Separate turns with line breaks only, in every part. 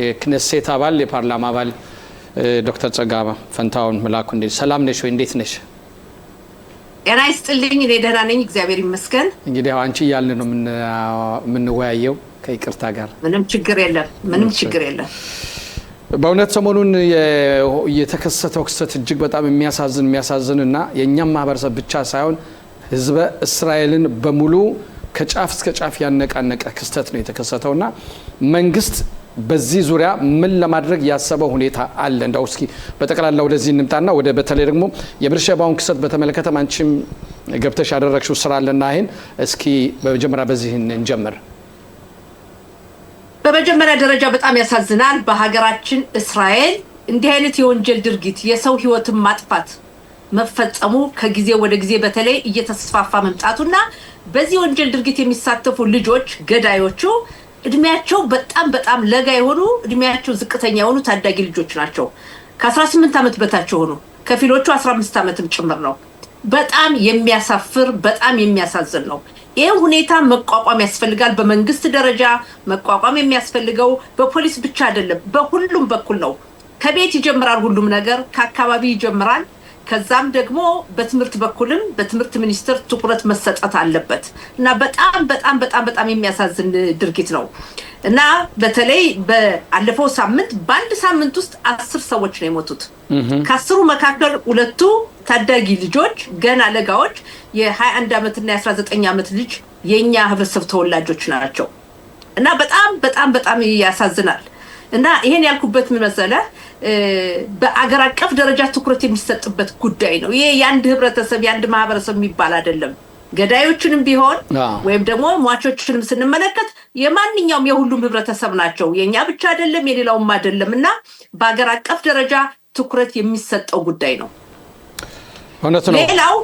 የክነሴት አባል የፓርላማ አባል ዶክተር ጸጋባ ፈንታውን መላኩ ሰላም ነሽ ወይ? እንዴት ነሽ?
ጤና ይስጥልኝ። እኔ ደህና ነኝ እግዚአብሔር ይመስገን።
እንግዲህ አንቺ እያልን ነው የምንወያየው ከይቅርታ ጋር።
ምንም ችግር የለም።
በእውነት ሰሞኑን የተከሰተው ክስተት እጅግ በጣም የሚያሳዝንና የኛም ማህበረሰብ ብቻ ሳይሆን ህዝበ እስራኤልን በሙሉ ከጫፍ እስከ ጫፍ ያነቃነቀ ክስተት ነው የተከሰተውና መንግስት በዚህ ዙሪያ ምን ለማድረግ ያሰበው ሁኔታ አለ? እንደው እስኪ በጠቅላላ ወደዚህ እንምጣና ወደ በተለይ ደግሞ የብርሸባውን ክስተት በተመለከተ አንቺም ገብተሽ ያደረግሽው ስራ አለና ይሄን እስኪ በመጀመሪያ በዚህ እንጀምር።
በመጀመሪያ ደረጃ በጣም ያሳዝናል። በሀገራችን እስራኤል እንዲህ አይነት የወንጀል ድርጊት የሰው ህይወትን ማጥፋት መፈጸሙ ከጊዜ ወደ ጊዜ በተለይ እየተስፋፋ መምጣቱና በዚህ ወንጀል ድርጊት የሚሳተፉ ልጆች ገዳዮቹ እድሜያቸው በጣም ለጋ የሆኑ እድሜያቸው ዝቅተኛ የሆኑ ታዳጊ ልጆች ናቸው። ከ18 ዓመት በታች ሆኑ፣ ከፊሎቹ 15 ዓመትም ጭምር ነው። በጣም የሚያሳፍር በጣም የሚያሳዝን ነው። ይሄ ሁኔታ መቋቋም ያስፈልጋል። በመንግስት ደረጃ መቋቋም የሚያስፈልገው በፖሊስ ብቻ አይደለም፣ በሁሉም በኩል ነው። ከቤት ይጀምራል፣ ሁሉም ነገር ከአካባቢ ይጀምራል። ከዛም ደግሞ በትምህርት በኩልም በትምህርት ሚኒስቴር ትኩረት መሰጠት አለበት እና በጣም የሚያሳዝን ድርጊት ነው እና በተለይ በአለፈው ሳምንት በአንድ ሳምንት ውስጥ 10 ሰዎች ነው የሞቱት። ከ10ሩ መካከል 2 ታዳጊ ልጆች ገና ለጋዎች የ21 ዓመት እና የ19 ዓመት ልጅ የኛ ህብረተሰብ ተወላጆች ናቸው እና በጣም ያሳዝናል። እና ይሄን ያልኩበት ምን መሰለህ፣ በአገር አቀፍ ደረጃ ትኩረት የሚሰጥበት ጉዳይ ነው። ይሄ የአንድ ህብረተሰብ የአንድ ማህበረሰብ የሚባል አይደለም። ገዳዮችንም ቢሆን ወይም ደግሞ ሟቾችንም ስንመለከት የማንኛውም የሁሉም ህብረተሰብ ናቸው። የኛ ብቻ አይደለም የሌላውም አይደለም እና በአገር አቀፍ ደረጃ ትኩረት የሚሰጠው ጉዳይ ነው። ሌላው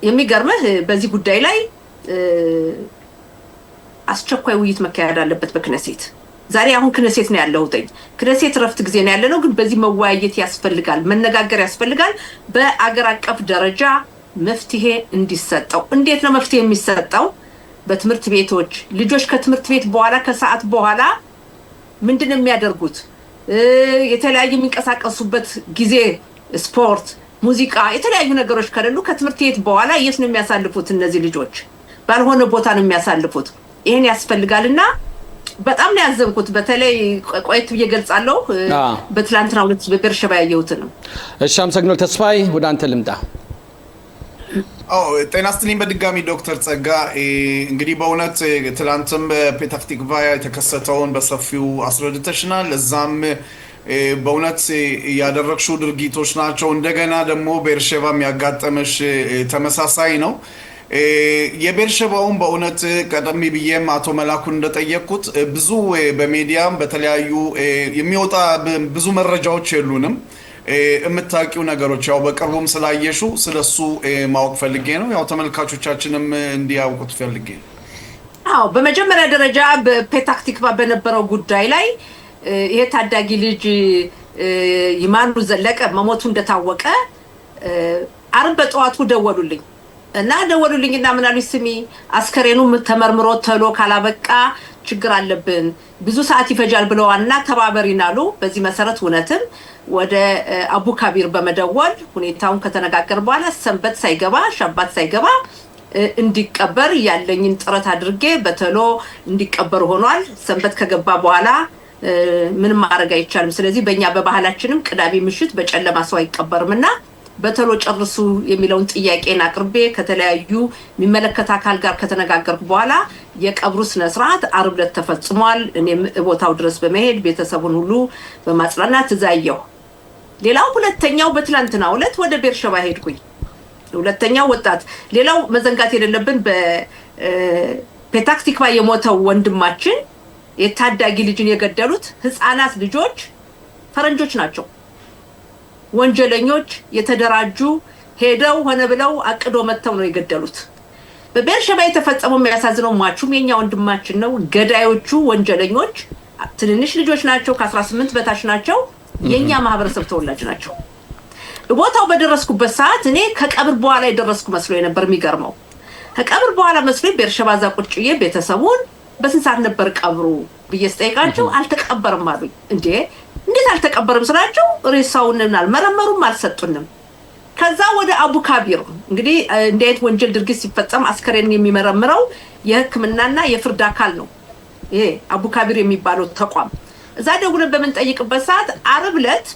የሚገርምህ በዚህ ጉዳይ ላይ አስቸኳይ ውይይት መካሄድ አለበት በክነሴት። ዛሬ አሁን ክነሴት ነው ያለሁት። ክነሴት ረፍት ጊዜ ነው ያለነው፣ ግን በዚህ መወያየት ያስፈልጋል፣ መነጋገር ያስፈልጋል። በአገር አቀፍ ደረጃ መፍትሄ እንዲሰጠው። እንዴት ነው መፍትሄ የሚሰጠው? በትምህርት ቤቶች ልጆች ከትምህርት ቤት በኋላ ከሰዓት በኋላ ምንድነው የሚያደርጉት? የተለያዩ የሚንቀሳቀሱበት ጊዜ ስፖርት፣ ሙዚቃ፣ የተለያዩ ነገሮች ከሌሉ ከትምህርት ቤት በኋላ የት ነው የሚያሳልፉት? እነዚህ ልጆች ባልሆነ ቦታ ነው የሚያሳልፉት። ይሄን ያስፈልጋልና በጣም ነው ያዘንኩት። በተለይ ቆይት እየገልጻለሁ በትላንትና ሁለት በበርሸባ ያየሁት ነው።
እሺ አመሰግናለሁ። ተስፋይ ወደ አንተ ልምጣ።
ጤና ይስጥልኝ በድጋሚ ዶክተር ጸጋ። እንግዲህ በእውነት ትላንትም በፔታህ ቲክቫ የተከሰተውን በሰፊው አስረድተሽናል። እዛም በእውነት ያደረግሽው ድርጊቶች ናቸው። እንደገና ደግሞ በርሸባም ያጋጠመሽ ተመሳሳይ ነው። የቤርሸባውን በእውነት ቀደም ብዬም አቶ መላኩን እንደጠየቅኩት ብዙ በሚዲያም በተለያዩ የሚወጣ ብዙ መረጃዎች የሉንም። የምታውቂው ነገሮች ያው በቅርቡም ስላየሹ ስለሱ ማወቅ ፈልጌ ነው። ያው ተመልካቾቻችንም እንዲያውቁት ፈልጌ ነው።
በመጀመሪያ ደረጃ በፔታህ ቲክቫ በነበረው ጉዳይ ላይ ይሄ ታዳጊ ልጅ ይማኑ ዘለቀ መሞቱ እንደታወቀ አርብ በጠዋቱ ደወሉልኝና ምን አሉኝ፣ ስሚ አስከሬኑ ተመርምሮ ተሎ ካላበቃ ችግር አለብን፣ ብዙ ሰዓት ይፈጃል ብለዋልና ተባበሪን አሉ። በዚህ መሰረት እውነትም ወደ አቡ ካቢር በመደወል ሁኔታውን ከተነጋገር በኋላ ሰንበት ሳይገባ ሻባት ሳይገባ እንዲቀበር ያለኝን ጥረት አድርጌ በተሎ እንዲቀበር ሆኗል። ሰንበት ከገባ በኋላ ምንም ማድረግ አይቻልም። ስለዚህ በእኛ በባህላችንም ቅዳሜ ምሽት በጨለማ ሰው አይቀበርምና በተሎ ጨርሱ የሚለውን ጥያቄን አቅርቤ ከተለያዩ የሚመለከት አካል ጋር ከተነጋገርኩ በኋላ የቀብሩ ስነ ስርዓት ዓርብ ዕለት ተፈጽሟል። እኔም ቦታው ድረስ በመሄድ ቤተሰቡን ሁሉ በማጽናናት እዛየሁ። ሌላው ሁለተኛው በትላንትናው ዕለት ወደ ቤርሸባ ሄድኩኝ። ሁለተኛው ወጣት ሌላው መዘንጋት የሌለብን በፔታህ ቲክቫ የሞተው ወንድማችን የታዳጊ ልጅን የገደሉት ህፃናት ልጆች ፈረንጆች ናቸው። ወንጀለኞች የተደራጁ ሄደው ሆነ ብለው አቅዶ መተው ነው የገደሉት። በቤርሸባ የተፈጸመው የሚያሳዝነው ሟቹም የኛ ወንድማችን ነው። ገዳዮቹ ወንጀለኞች ትንንሽ ልጆች ናቸው፣ ከ18 በታች ናቸው። የኛ ማህበረሰብ ተወላጅ ናቸው። ቦታው በደረስኩበት ሰዓት እኔ ከቀብር በኋላ የደረስኩ መስሎ ነበር። የሚገርመው ከቀብር በኋላ መስሎ ቤርሸባ ዛ ቁጭዬ ቤተሰቡን በስንት ሰዓት ነበር ቀብሩ ብዬ ስጠይቃቸው አልተቀበረም አሉኝ። እንዴት አልተቀበረም ስላቸው ሬሳውን አልመረመሩም፣ አልሰጡንም። ከዛ ወደ አቡ ካቢር እንግዲህ እንዴት ወንጀል ድርጊት ሲፈጸም አስከሬን የሚመረምረው የሕክምናና የፍርድ አካል ነው ይሄ አቡ ካቢር የሚባለው ተቋም። እዛ ደውለን በምንጠይቅበት ሰዓት ዓርብ ዕለት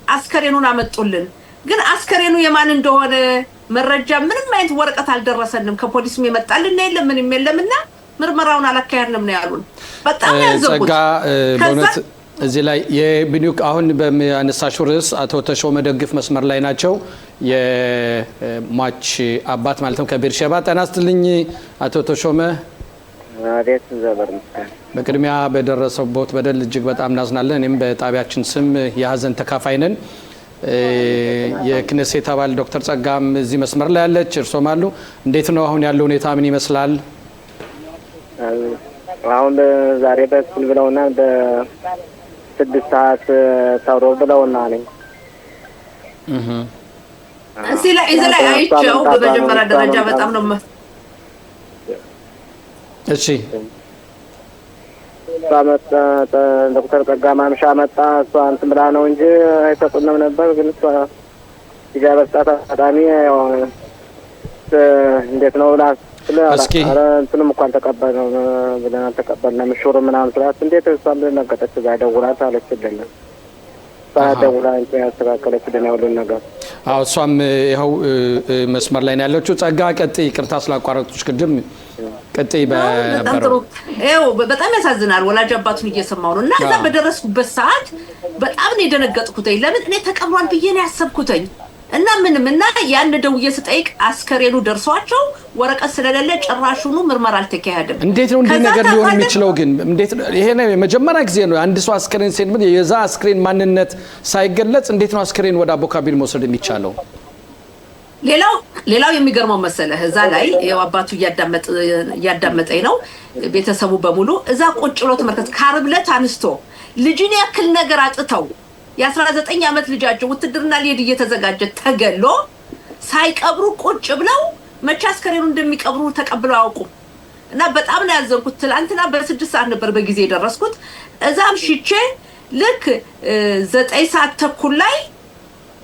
አስከሬኑን አመጡልን። ግን አስከሬኑ የማን እንደሆነ መረጃ ምንም አይነት ወረቀት አልደረሰንም። ከፖሊስም የመጣልን የለም ምንም የለምና ምርመራውን አላካሄድንም ነው ያሉን። በጣም ያዘጉት።
በእውነት እዚህ ላይ የቢኒክ አሁን በሚያነሳሽው ርዕስ አቶ ተሾመ ደግፍ መስመር ላይ ናቸው። የሟች አባት ማለትም ከቤርሸባ። ጤና ይስጥልኝ አቶ ተሾመ።
አዴት ዘበር መስከረ
በቅድሚያ በደረሰቦት በደል እጅግ በጣም እናዝናለን። እኔም በጣቢያችን ስም የሀዘን ተካፋይ ነን። የክኔሴት አባል ዶክተር ጸጋም እዚህ መስመር ላይ ያለች፣ እርሶም አሉ። እንዴት ነው አሁን ያለው ሁኔታ ምን ይመስላል?
አሁን ዛሬ በስል ብለውና በ6 ሰዓት ታውሮ ብለውና ነኝ
እዚህ ላይ አይቼው በመጀመሪያ ደረጃ በጣም ነው
እሺ
ሳመጣ ዶክተር ጸጋ ማምሻ መጣ። እሷ እንትን ብላ ነው እንጂ አይሰጡንም ነበር። ግን እሷ ይጋበጣታ አዳሚ እንዴት ነው ብላ
እስኪ
እንትንም እንኳን ተቀበልነው ብለን ተቀበልነው ምሽሩ ምናምን ስላት እንዴት እሷም ነገጠች ጋር ደውላት አለችልኝ። ደውላ እንትን ያስተካከለችልን ያሉን ነገር።
አዎ እሷም ይኸው መስመር ላይ ነው ያለችው። ጸጋ ቀጥይ፣ ይቅርታ ስላቋረጥኩሽ ቅድም ቀጥይ።
በጣም ያሳዝናል። ወላጅ አባቱን እየሰማው ነው እና እዛ በደረስኩበት ሰዓት በጣም ነው የደነገጥኩት። ለምን እኔ ተቀብሯል ብዬ ነው ያሰብኩትኝ እና ምንም እና ያን ደውዬ ስጠይቅ አስከሬኑ ደርሷቸው ወረቀት ስለሌለ ጭራሹኑ ምርመራ አልተካሄደም።
እንዴት ነው እንዲህ ነገር ሊሆን የሚችለው? ግን እንዴት ይሄ ነው የመጀመሪያ ጊዜ ነው አንድ ሰው አስከሬን ሲሄድ የዛ አስከሬን ማንነት ሳይገለጽ እንዴት ነው አስከሬን ወደ አቡ ካቢር መውሰድ የሚቻለው?
ሌላው የሚገርመው መሰለህ እዛ ላይ አባቱ እያዳመጠኝ ነው። ቤተሰቡ በሙሉ እዛ ቁጭ ብሎ ተመልከት። ከዓርብ ዕለት አንስቶ ልጅን ያክል ነገር አጥተው የ19 ዓመት ልጃቸው ውትድርና ሊሄድ እየተዘጋጀ ተገሎ ሳይቀብሩ ቁጭ ብለው መቼ አስከሬኑ እንደሚቀብሩ ተቀብለው አያውቁም። እና በጣም ነው ያዘንኩት። ትላንትና በ6 ሰዓት ነበር በጊዜ የደረስኩት። እዛም ሽቼ ልክ 9 ሰዓት ተኩል ላይ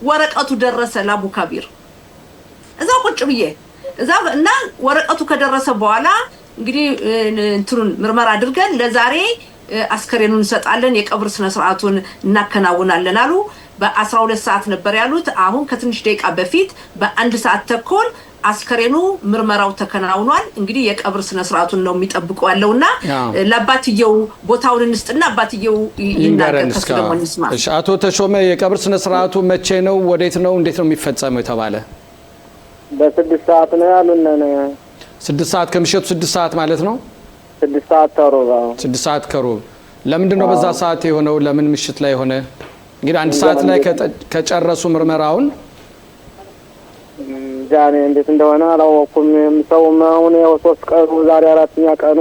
ወረቀቱ ደረሰ ለአቡ ካቢር። እዛ ቁጭ ብዬ እዛ እና ወረቀቱ ከደረሰ በኋላ እንግዲህ እንትኑን ምርመራ አድርገን ለዛሬ አስከሬኑን እንሰጣለን፣ የቀብር ስነ ስርዓቱን እናከናውናለን አሉ። በ12 ሰዓት ነበር ያሉት። አሁን ከትንሽ ደቂቃ በፊት በ1 ሰዓት ተኩል አስከሬኑ ምርመራው ተከናውኗል። እንግዲህ የቀብር ስነ ስርዓቱን ነው የሚጠብቁ ያለውና ለአባትየው ቦታውን እንስጥና አባትየው ይናገር ተስደሞ እንስማ።
እሺ አቶ ተሾመ የቀብር ስነ ስርዓቱ መቼ ነው? ወዴት ነው? እንዴት ነው የሚፈጸመው የተባለ?
በ6 ሰዓት ነው ያሉን።
6 ሰዓት ከምሽቱ 6 ሰዓት ማለት ነው።
6 ሰዓት ከሩብ
6 ሰዓት ከሩብ። ለምንድን ነው በዛ ሰዓት የሆነው? ለምን ምሽት ላይ ሆነ? እንግዲህ 1 ሰዓት ላይ ከጨረሱ ምርመራውን
ጃኔ እንዴት እንደሆነ አላወኩም። ሰውም አሁን ያው 3 ቀኑ ዛሬ 4ኛ ቀኑ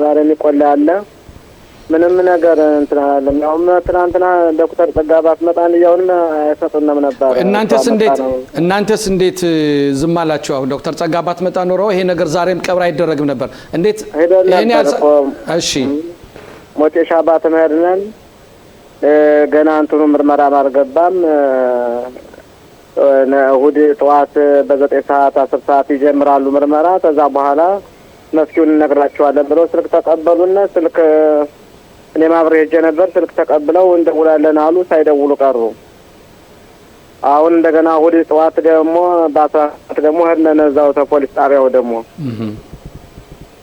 ዛሬ ሊቆላ ያለ ምንም ነገር እንትን አላለም። ያው ትናንትና ዶክተር ጸጋ ባትመጣ እንዲያውንም አይሰጡንም ነበር።
እናንተስ እንዴት ዝም አላችሁ? አሁን ዶክተር ጸጋ ባትመጣ ኖሮ ይሄ ነገር ዛሬም ቀብር አይደረግም ነበር። እንዴት ይሄን እሺ
ሞቴ ሻባት መሄድነን ገና እንትኑ ምርመራ አልገባም። እሑድ ጠዋት በ9 ሰዓት 10 ሰዓት ይጀምራሉ ምርመራ። ከዛ በኋላ መፍትሄውን እነግራቸዋለን ብለው ስልክ ተቀበሉና ስልክ እኔ ማብሬ ሄጄ ነበር። ስልክ ተቀብለው እንደውላለን አሉ። ሳይደውሉ ቀሩ። አሁን እንደገና እሑድ ጠዋት ደግሞ በ10 ደግሞ ሄድን እዛው ፖሊስ ጣቢያው ደግሞ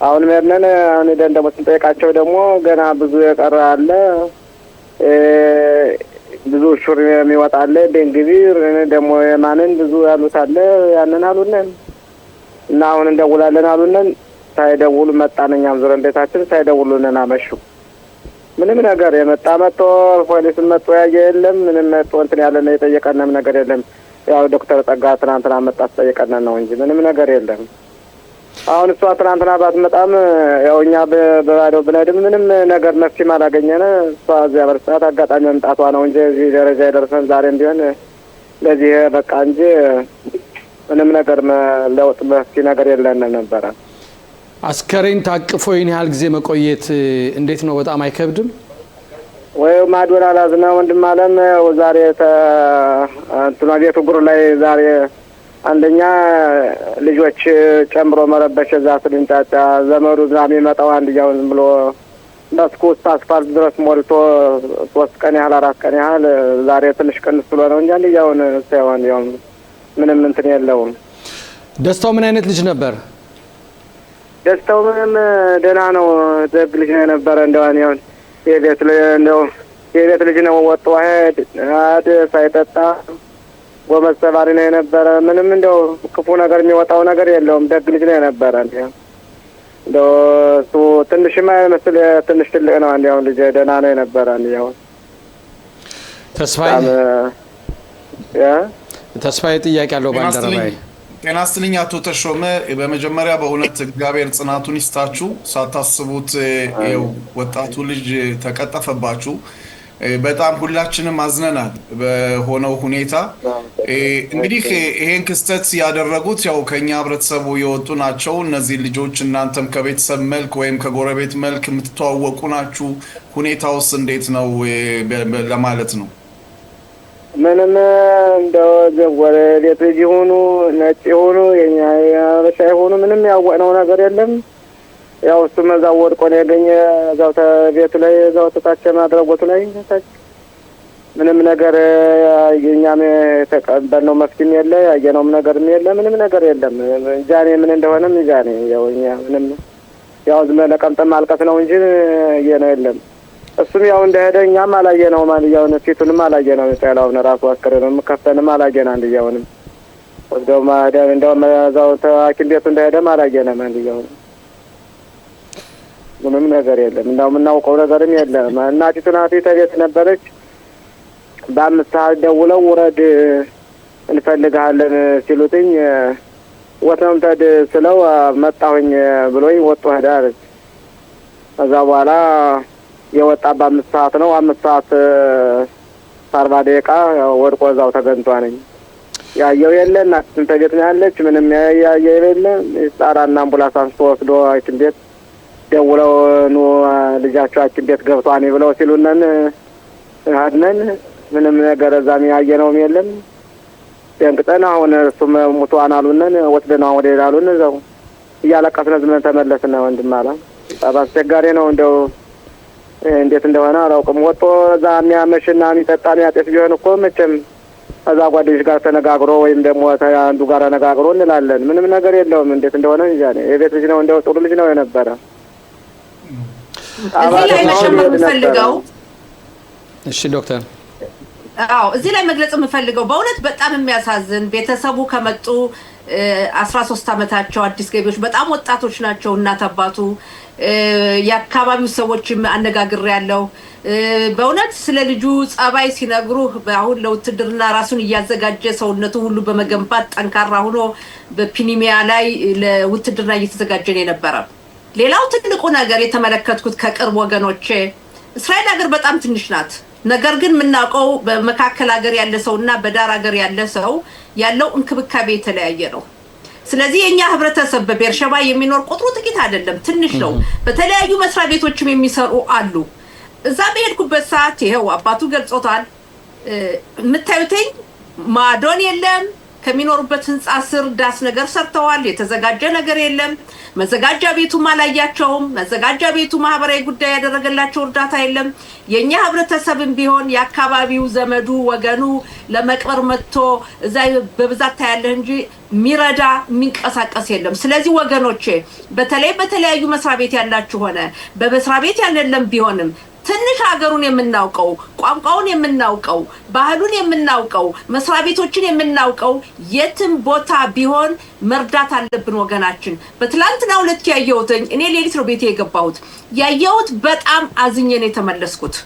አሁን ሄድን። አሁን ደግሞ ስንጠይቃቸው ደግሞ ገና ብዙ የቀረ አለ፣ ብዙ ሹር የሚወጣለ ቤንግቢር ደግሞ የማንን ብዙ ያሉት አለ ያንን አሉን እና አሁን እንደውላለን አሉን። ሳይደውሉ መጣን። እኛም ዙረን ቤታችን ሳይደውሉልን አመሹ። ምንም ነገር የመጣ መጥቶ ፖሊስ መጥቶ ያየ የለም። ምንም መጥቶ እንትን ያለና የጠየቀንም ነገር የለም። ያው ዶክተር ጸጋ ትናንትና መጣ አስጠየቀን ነው እንጂ ምንም ነገር የለም። አሁን እሷ ትናንትና ባትመጣም ያው እኛ በባዶ ብንሄድም ምንም ነገር መፍትሄ አላገኘን። እሷ እዚያ በርሳት አጋጣሚ መምጣቷ ነው እንጂ እዚህ ደረጃ የደረሰን ዛሬም ቢሆን ለዚህ በቃ እንጂ ምንም ነገር ለውጥ መፍትሄ ነገር የለንም ነበረ።
አስከሬን ታቅፎ ይህን ያህል ጊዜ መቆየት እንዴት ነው? በጣም አይከብድም
ወይ? ማዶላ ላዝና ወንድም አለም ዛሬ እንትና ቤቱ ጉር ላይ ዛሬ አንደኛ ልጆች ጨምሮ መረበሽ እዛ ስልንጫጫ ዘመዱ ዛም ይመጣው አንድያው ዝም ብሎ መስኮት አስፋልት ድረስ ሞልቶ 3 ቀን ያህል 4 ቀን ያህል ዛሬ ትንሽ ቀን ብሎ ነው እንጂ አንድያውን ሳይሆን ያው ምንም እንትን የለውም።
ደስታው ምን አይነት ልጅ ነበር?
ደስታው ምንም ደህና ነው። ደግ ልጅ ነበር። እንደዋን ያው የቤት ልጅ ነው። ወጥ ዋሄድ ሳይጠጣ ጎመዝ ተማሪ ነው የነበረ። ምንም እንደው ክፉ ነገር የሚወጣው ነገር የለውም። ደግ ልጅ ነው የነበረ። እንደው እሱ ትንሽማ መስል ትንሽ ትልቅ ነው። አንዲያው ልጅ ደህና ነው የነበረ። አንዲያው
ተስፋዬ ጥያቄ አለው ባልደረባዬ።
ጤና ይስጥልኝ አቶ ተሾመ። በመጀመሪያ በእውነት እግዚአብሔር ጽናቱን ይስጣችሁ። ሳታስቡት ወጣቱ ልጅ ተቀጠፈባችሁ። በጣም ሁላችንም አዝነናል በሆነው ሁኔታ። እንግዲህ ይሄን ክስተት ያደረጉት ያው ከኛ ህብረተሰቡ የወጡ ናቸው እነዚህ ልጆች። እናንተም ከቤተሰብ መልክ ወይም ከጎረቤት መልክ የምትተዋወቁ ናችሁ። ሁኔታውስ እንዴት ነው ለማለት ነው?
ምንም እንደው ጎረቤት ልጅ ሆኑ ነጭ ሆኑ የኛ ያበሻ ሆኑ ምንም ያወቅነው ነገር የለም። ያው እሱ መዛው ወድቆ ነው ያገኘ እዛው ቤት ላይ እዛው ተታቸ ማድረጉት ላይ ምንም ነገር የኛም ተቀበልነው መፍትሄም የለ ያየነውም ነገርም የለ ምንም ነገር የለም። ጃኔ ምን እንደሆነም ጃኔ ያው እኛ ምንም ያው ዝም ለቀምጠም ማልቀስ ነው እንጂ የነው የለም። እሱም ያው እንደሄደ እኛም አላየነው ማለት ያው ፊቱንም አላየነው የጣላውን ራሱ አስከረንም ከፈንም አላየና እንደያውንም ወደው ማዳን እንደው መዛው ተሐኪም ቤቱ እንደሄደ አላየነም እንደያው ምንም ነገር የለም። እንደው ምናውቀው ነገርም የለም። እናቲቱ ናቲ ተቤት ነበረች። በአምስት ሰዓት ደውለው ወረድ እንፈልጋለን ሲሉትኝ ወተም ተድ ስለው መጣሁኝ ብሎኝ ወጥቶ ሄደ አለች። ከዛ በኋላ የወጣ በ5 ሰዓት ነው። 5 ሰዓት 40 ደቂቃ ወድቆ እዛው ተገንቷነኝ። ያየው የለ እናቲቱ ተቤት ነው ያለች። ምንም ያየው የለ። ጣራና አምቡላንስ አንስቶ ወስዶ ሐኪም ቤት ደውለው ኑ ልጃቸው ሐኪም ቤት ገብቷኒ ብለው ሲሉነን አድነን ምንም ነገር እዛም ያየነውም የለም። ደንግጠን አሁን እሱም ሙቷን አሉነን ወስደናው ወደ ሌላሉን እዛው እያለቀስን ዝም ተመለስን። ወንድም አላ በጣም አስቸጋሪ ነው። እንደው እንዴት እንደሆነ አላውቅም። ወጥቶ እዛ የሚያመሽና የሚጠጣ የሚያጤስ ቢሆን እኮ መቼም እዛ ጓደኞች ጋር ተነጋግሮ ወይም ደግሞ አንዱ ጋር ተነጋግሮ እንላለን። ምንም ነገር የለውም። እንዴት እንደሆነ እንጃ። የቤት ልጅ ነው። እንደው ጥሩ ልጅ ነው የነበረ።
እዚህ ላይ መጨመር የምፈልገው
እሺ ዶክተር
እዚህ ላይ መግለጽ የምፈልገው በእውነት በጣም የሚያሳዝን ቤተሰቡ ከመጡ 13 ዓመታቸው አዲስ ገቢዎች በጣም ወጣቶች ናቸው። እናት አባቱ የአካባቢው ሰዎች አነጋግሬ ያለው በእውነት ስለ ልጁ ጸባይ ሲነግሩ አሁን ለውትድርና ራሱን እያዘጋጀ ሰውነቱ ሁሉ በመገንባት ጠንካራ ሆኖ በፒኒሚያ ላይ ለውትድርና እየተዘጋጀ ነው የነበረ። ሌላው ትልቁ ነገር የተመለከትኩት ከቅርብ ወገኖቼ እስራኤል ሀገር በጣም ትንሽ ናት። ነገር ግን ምናውቀው በመካከል ሀገር ያለ ሰውና በዳር ሀገር ያለ ሰው ያለው እንክብካቤ የተለያየ ነው። ስለዚህ የኛ ህብረተሰብ በቤርሸባ የሚኖር ቁጥሩ ጥቂት አይደለም፣ ትንሽ ነው። በተለያዩ መስሪያ ቤቶችም የሚሰሩ አሉ። እዛ በሄድኩበት ሰዓት ይሄው አባቱ ገልጾታል። የምታዩትኝ ማዶን የለም። ከሚኖሩበት ህንጻ ስር ዳስ ነገር ሰርተዋል። የተዘጋጀ ነገር የለም። መዘጋጃ ቤቱ ማላያቸውም። መዘጋጃ ቤቱ ማህበራዊ ጉዳይ ያደረገላቸው እርዳታ የለም። የኛ ህብረተሰብም ቢሆን የአካባቢው ዘመዱ ወገኑ ለመቅበር መጥቶ እዛ በብዛት ታያለህ እንጂ ሚረዳ የሚንቀሳቀስ የለም። ስለዚህ ወገኖቼ በተለይ በተለያዩ መስሪያ ቤት ያላችሁ ሆነ በመስሪያ ቤት ያለለም ቢሆንም ትንሽ ሀገሩን የምናውቀው ቋንቋውን የምናውቀው ባህሉን የምናውቀው መስሪያ ቤቶችን የምናውቀው የትም ቦታ ቢሆን መርዳት አለብን ወገናችን። በትላንትናው ዕለት ያየሁትኝ እኔ ሌሊት ነው ቤቴ የገባሁት። ያየሁት በጣም አዝኜ ነው የተመለስኩት።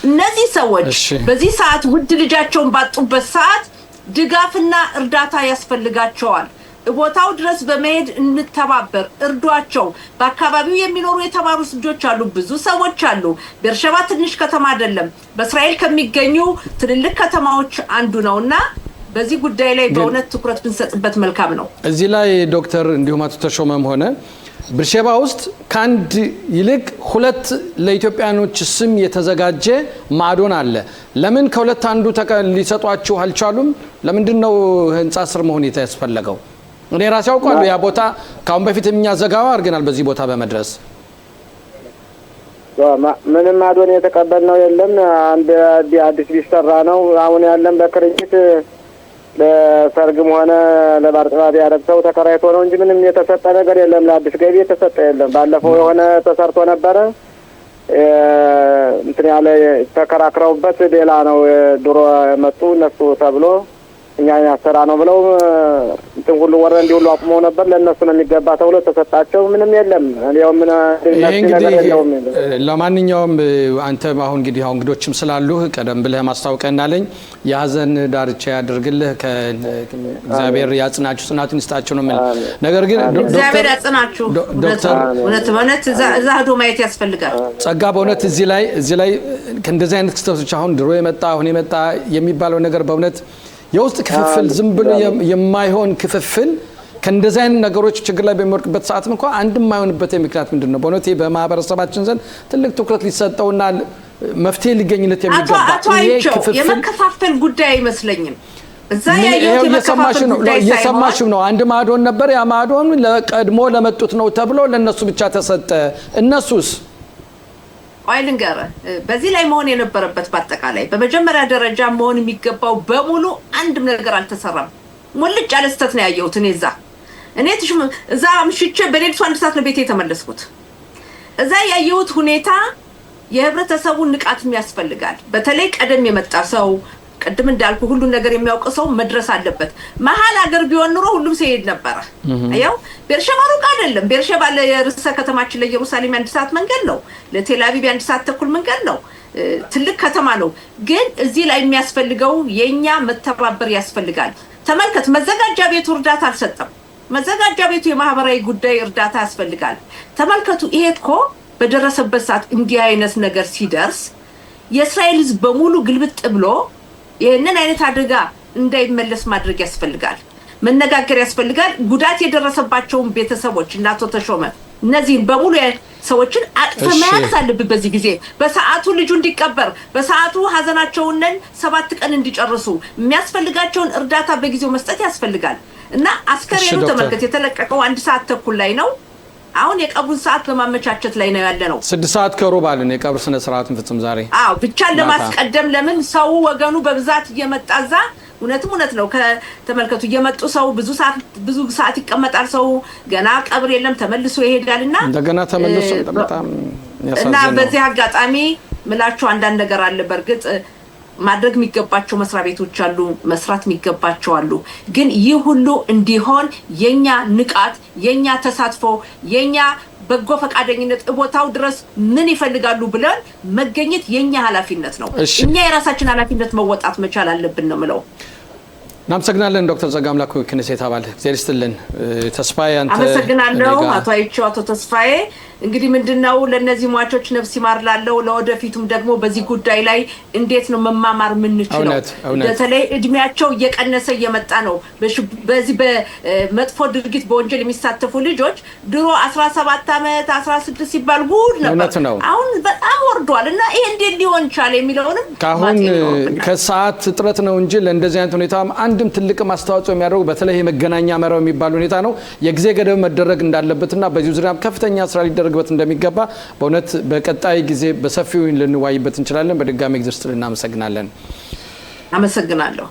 እነዚህ ሰዎች በዚህ ሰዓት ውድ ልጃቸውን ባጡበት ሰዓት ድጋፍና እርዳታ ያስፈልጋቸዋል። ቦታው ድረስ በመሄድ እንተባበር፣ እርዷቸው። በአካባቢው የሚኖሩ የተማሩ ልጆች አሉ፣ ብዙ ሰዎች አሉ። ቤርሸባ ትንሽ ከተማ አይደለም፣ በእስራኤል ከሚገኙ ትልልቅ ከተማዎች አንዱ ነውና በዚህ ጉዳይ ላይ በእውነት ትኩረት ብንሰጥበት መልካም ነው።
እዚህ ላይ ዶክተር እንዲሁም አቶ ተሾመም ሆነ ብርሸባ ውስጥ ከአንድ ይልቅ ሁለት ለኢትዮጵያኖች ስም የተዘጋጀ ማዕዶን አለ። ለምን ከሁለት አንዱ ሊሰጧችሁ አልቻሉም? ለምንድነው ህንጻ ስር መሆን ያስፈለገው? እኔ ራሴ አውቃለሁ ያ ቦታ ካሁን በፊት እኛ ዘጋባ አድርገናል በዚህ ቦታ በመድረስ
ምንም ማዕዶን የተቀበልነው የለም። አንድ አዲስ ቢሰራ ነው አሁን ያለን በክርኝት ለሰርግም ሆነ ለባርጥባብ ያረግተው ተከራይቶ ነው እንጂ ምንም የተሰጠ ነገር የለም። ለአዲስ ገቢ የተሰጠ የለም። ባለፈው የሆነ ተሰርቶ ነበረ እንትን ያለ ተከራክረውበት ሌላ ነው ድሮ መጡ እነሱ ተብሎ እኛ ያሰራ ነው ብለው እንትን ሁሉ ወረ እንዲሁሉ አቁመው ነበር። ለነሱ ነው የሚገባ ተብሎ ተሰጣቸው። ምንም የለም። ያው ምን ነገር የለውም።
ለማንኛውም አንተ አሁን እንግዲህ እንግዶችም ስላሉ ቀደም ብለህ ማስታወቀናለኝ የሀዘን ዳርቻ ያድርግልህ። ከእግዚአብሔር ያጽናችሁ ጽናቱን ይስጣችሁ ነው ማለት። ነገር ግን
እግዚአብሔር ያጽናችሁ። ዶክተር እውነት እዛ ሄዶ ማየት ያስፈልጋል።
ጸጋ በእውነት እዚህ ላይ ከእንደዚህ አይነት ክስተቶች አሁን ድሮ የመጣ አሁን የመጣ የሚባለው ነገር በእውነት የውስጥ ክፍፍል ዝም ብሎ የማይሆን ክፍፍል ከእንደዚህ አይነት ነገሮች ችግር ላይ በሚወርቅበት ሰዓት እንኳን አንድም የማይሆንበት ምክንያት ምንድነው? በእውነት በማህበረሰባችን ዘንድ ትልቅ ትኩረት ሊሰጠውና መፍትሄ ሊገኝለት የሚገባ
ይሄ ክፍፍል የመከፋፈል ጉዳይ አይመስለኝም። እዛ ያየው
የሰማሽው ነው። አንድ ማዕዶን ነበር። ያ ማዕዶን ለቀድሞ ለመጡት ነው ተብሎ ለነሱ ብቻ ተሰጠ። እነሱስ
አይልንገረ በዚህ ላይ መሆን የነበረበት በአጠቃላይ በመጀመሪያ ደረጃ መሆን የሚገባው በሙሉ አንድም ነገር አልተሰራም። ሙልጭ ያለ ስህተት ነው ያየሁት። እዛ ምሽቼ በሌሊቱ 1 ሰዓት ነው ቤቴ የተመለስኩት። እዛ ያየሁት ሁኔታ የህብረተሰቡን ንቃት ያስፈልጋል። በተለይ ቀደም የመጣ ሰው ቀደም እንዳልኩ ሁሉ ነገር የሚያውቅ ሰው መድረስ አለበት። መሀል ሀገር ቢሆን ኑሮ ሁሉም ሰው ይሄድ ነበር። አያው ቤርሸባ ሩቅ አይደለም። ቤርሸባ ለርዕሰ ከተማችን ለኢየሩሳሌም 1 ሰዓት መንገድ ነው። ለቴል አቪቭ 1 ሰዓት ተኩል መንገድ ነው። ትልቅ ከተማ ነው። ግን እዚህ ላይ የሚያስፈልገው የኛ መተባበር ያስፈልጋል። ተመልከት፣ መዘጋጃ ቤቱ እርዳታ አልሰጠም። መዘጋጃ ቤቱ የማህበራዊ ጉዳይ እርዳታ ያስፈልጋል። ተመልከቱ፣ ይሄ እኮ በደረሰበት ሰዓት እንዲህ አይነት ነገር ሲደርስ የእስራኤል ሕዝብ በሙሉ ግልብጥ ብሎ ይሄንን አይነት አደጋ እንዳይመለስ ማድረግ ያስፈልጋል። መነጋገር ያስፈልጋል። ጉዳት የደረሰባቸውን ቤተሰቦች እናቶ ተሾመ እነዚህን በሙሉ ሰዎችን አቅፈህ መያዝ አለብህ። በዚህ ጊዜ በሰዓቱ ልጁ እንዲቀበር በሰዓቱ ሀዘናቸውን 7 ቀን እንዲጨርሱ የሚያስፈልጋቸውን እርዳታ በጊዜው መስጠት ያስፈልጋል። እና አስከሬኑ ተመልከት የተለቀቀው 1 ሰዓት ተኩል ላይ ነው። አሁን የቀብሩን ሰዓት በማመቻቸት ላይ ነው ያለ ነው።
6 ሰዓት ከሩብ አለን የቀብር ስነ ስርዓቱን ፍጹም ዛሬ
ብቻን ለማስቀደም ለምን ሰው ወገኑ በብዛት እየመጣዛ እውነት ነው። ከተመልከቱ እየመጡ ሰው ብዙ ሰዓት ይቀመጣል። ሰው ገና ቀብር የለም ተመልሶ ይሄዳልና
እንደገና ተመልሶ በጣም ያሳዝናል።
እና በዚህ አጋጣሚ ምላችሁ አንዳንድ ነገር አለ። በርግጥ ማድረግ የሚገባቸው መስሪያ ቤቶች አሉ፣ መስራት የሚገባቸው አሉ። ግን ይህ ሁሉ እንዲሆን የኛ ንቃት፣ የኛ ተሳትፎ፣ የኛ በጎ ፈቃደኝነት ቦታው ድረስ ምን ይፈልጋሉ ብለን መገኘት የኛ ኃላፊነት ነው። እኛ የራሳችን ኃላፊነት መወጣት መቻል አለብን ነው ምለው።
እናመሰግናለን ዶክተር ጸጋ አምላክ ክኔሴት አባል እግዚአብሔር ይስጥልን። ተስፋዬ አንተ
አመሰግናለሁ። አቶ አይቼው አቶ ተስፋዬ እንግዲህ ምንድነው ለነዚህ ሟቾች ነፍስ ይማር ላለው ለወደፊቱም ደግሞ በዚህ ጉዳይ ላይ እንዴት ነው መማማር ምንችለው? በተለይ እድሜያቸው እየቀነሰ እየመጣ ነው። በዚህ በመጥፎ ድርጊት በወንጀል የሚሳተፉ ልጆች ድሮ 17 ዓመት 16 ሲባል ጉድ ነበር። አሁን በጣም ወርዷል እና ይሄ እንዴት ሊሆን ቻለ የሚለውንም
ካሁን ከሰዓት እጥረት ነው እንጂ ለእንደዚህ አይነት ሁኔታ አንድም ትልቅ ማስተዋጽኦ የሚያደርጉ በተለይ የመገናኛ መረብ የሚባል ሁኔታ ነው የጊዜ ገደብ መደረግ እንዳለበትና በዚህ ዙሪያ ከፍተኛ ስራ ሊደረግበት እንደሚገባ በእውነት በቀጣይ ጊዜ በሰፊው ልንዋይበት እንችላለን። በድጋሚ እግዚአብሔር ይስጥልን። እናመሰግናለን።
አመሰግናለሁ።